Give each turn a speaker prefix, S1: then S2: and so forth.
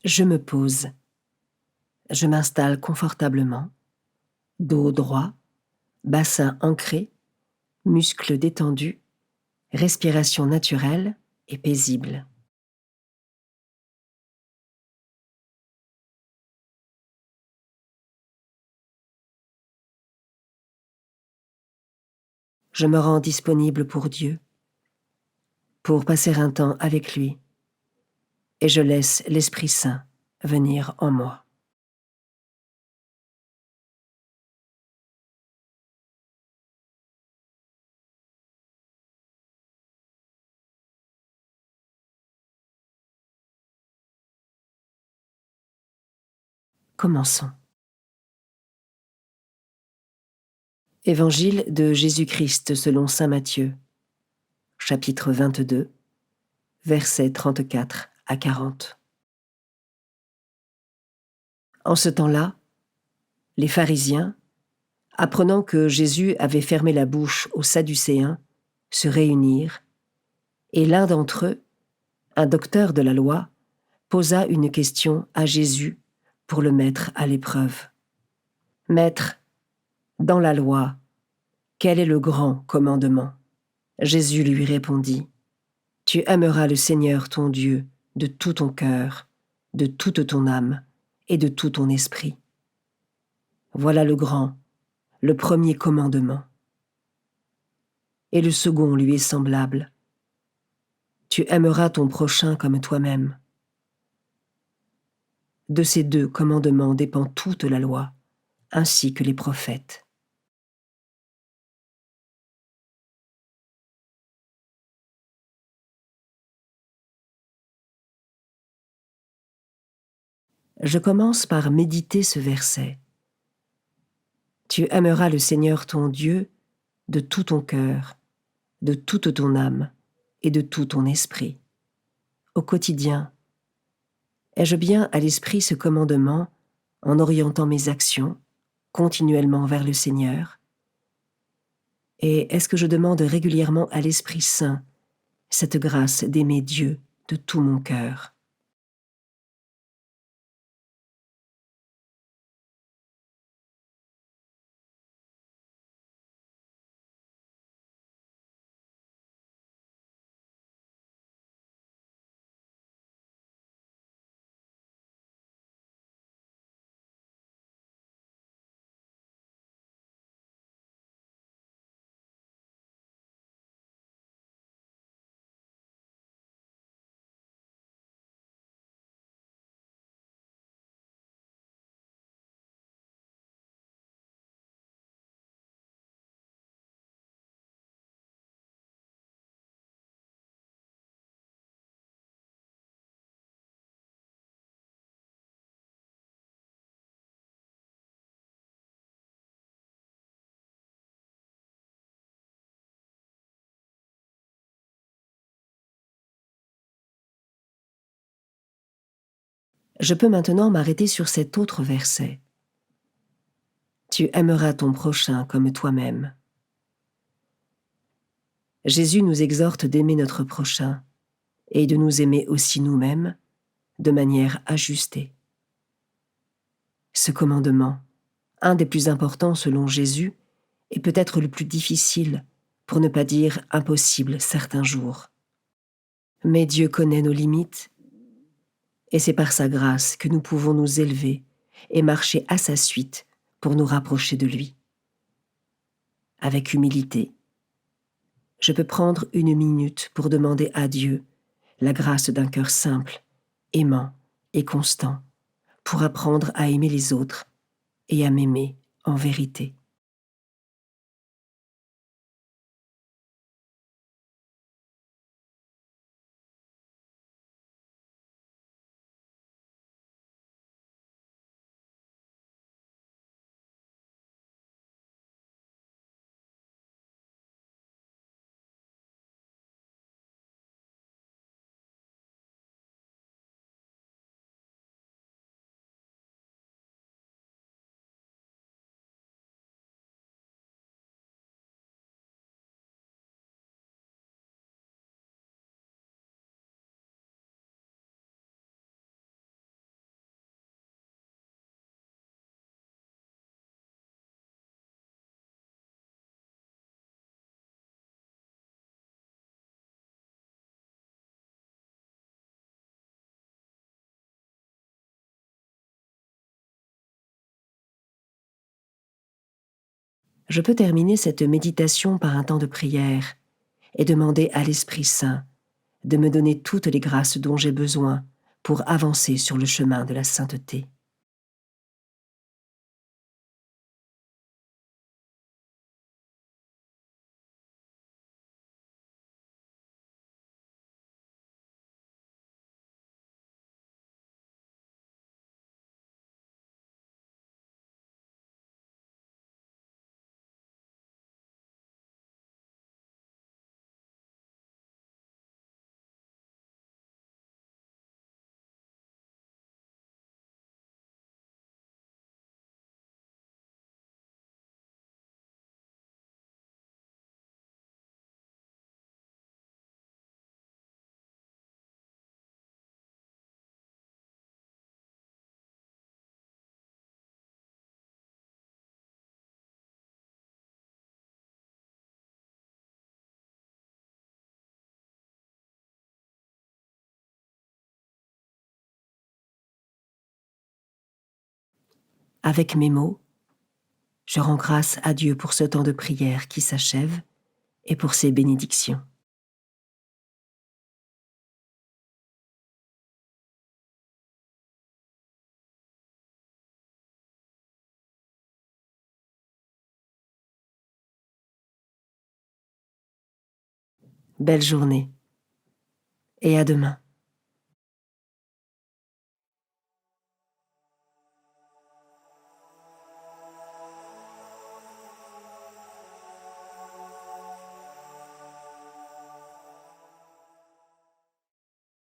S1: Je me pose. Je m'installe confortablement, dos droit, bassin ancré, muscles détendus, respiration naturelle et paisible. Je me rends disponible pour Dieu, pour passer un temps avec lui, et je laisse l'Esprit Saint venir en moi. Commençons. Évangile de Jésus-Christ selon saint Matthieu, chapitre 22, versets 34 à 40. En ce temps-là, les pharisiens, apprenant que Jésus avait fermé la bouche aux Sadducéens, se réunirent, et l'un d'entre eux, un docteur de la loi, posa une question à Jésus pour le mettre à l'épreuve. « Maître, dans la loi, quel est le grand commandement ?» Jésus lui répondit, « Tu aimeras le Seigneur ton Dieu de tout ton cœur, de toute ton âme et de tout ton esprit. Voilà le grand, le premier commandement. Et le second lui est semblable. Tu aimeras ton prochain comme toi-même. De ces deux commandements dépend toute la loi, ainsi que les prophètes. » Je commence par méditer ce verset. Tu aimeras le Seigneur ton Dieu de tout ton cœur, de toute ton âme et de tout ton esprit. Au quotidien, ai-je bien à l'esprit ce commandement en orientant mes actions continuellement vers le Seigneur? Et est-ce que je demande régulièrement à l'Esprit Saint cette grâce d'aimer Dieu de tout mon cœur? Je peux maintenant m'arrêter sur cet autre verset. Tu aimeras ton prochain comme toi-même. Jésus nous exhorte d'aimer notre prochain et de nous aimer aussi nous-mêmes de manière ajustée. Ce commandement, un des plus importants selon Jésus, est peut-être le plus difficile, pour ne pas dire impossible certains jours. Mais Dieu connaît nos limites, et c'est par sa grâce que nous pouvons nous élever et marcher à sa suite pour nous rapprocher de lui. Avec humilité, je peux prendre une minute pour demander à Dieu la grâce d'un cœur simple, aimant et constant, pour apprendre à aimer les autres et à m'aimer en vérité. je peux terminer cette méditation par un temps de prière et demander à l'Esprit Saint de me donner toutes les grâces dont j'ai besoin pour avancer sur le chemin de la sainteté. Avec mes mots, je rends grâce à Dieu pour ce temps de prière qui s'achève et pour ses bénédictions. Belle journée et à demain.